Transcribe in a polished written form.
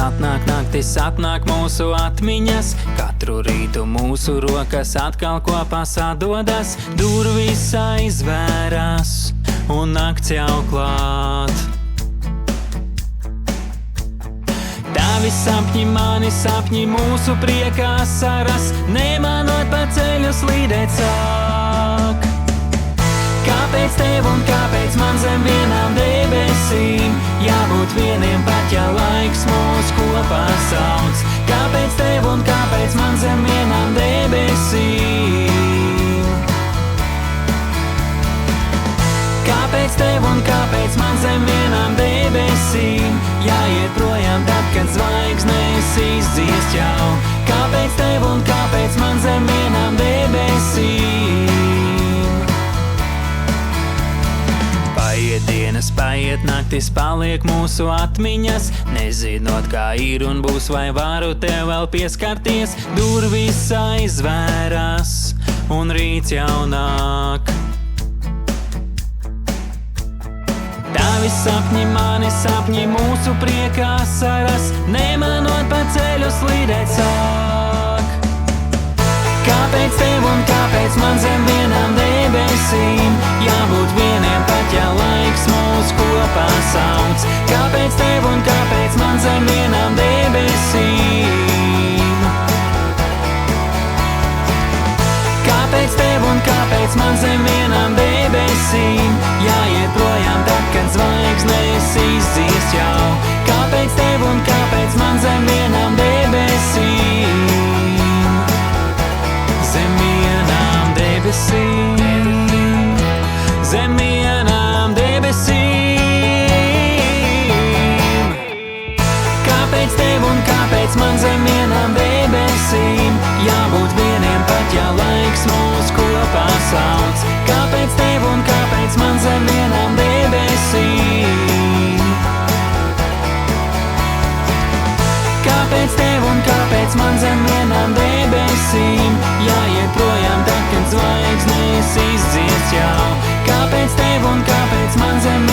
atnāk naktis, atnāk mūsu atmiņas, katru rītu mūsu rokas atkal kopā sadodas, durvis aizvērās un nakts jau klāt. Tavi sapņi, mani sapņi, mūsu priekā saras, nemanot pa ceļu slīdēt sāk. Kāpēc tev un kāpēc man zem vienām debesīm jābūt vieniem pat, ja laiks mūs kopā sauc? Kāpēc tev un kāpēc man zem vienām debesīm? Kāpēc tev un kāpēc man zem vienām debesīm jāiet projām tad, kad zvaigznes izdziest jau? Kāpēc tev un kāpēc man zem vienām debesīm? Paiet dienas, paiet naktis, paliek mūsu atmiņas, nezinot, kā ir un būs, vai varu tev vēl pieskarties. Durvis aizvērās un rīts jau nāk. Tavi sapņi, mani sapņi, mūsu priekā saras, nemanot pa ceļu slīdēt sāk. Kāpēc tev un kāpēc man zem vienām debesīm jābūt vieniem pat, ja laiks mūs kopā sauc? Kāpēc tev un kāpēc man zem vienām debesīm? Kāpēc tev un kāpēc man zem vienām debesīm jāiet projām tad, kad zvaigznes izdziest jau? Kāpēc tev un kāpēc man zem vienām debesīm? Zem vienām debesīm, zem vienām debesīm. Kāpēc tev un kāpēc man zem vienām debesīm jābūt vieniem pat, ja laiks mūs kopā sauc? Kāpēc tev un kāpēc man zem vienām debesīm? Kāpēc tev un kāpēc man zem vienām debesīm jāiet projām tad, kad zvaigznes izdziest jau? Kāpēc tev un kāpēc man zem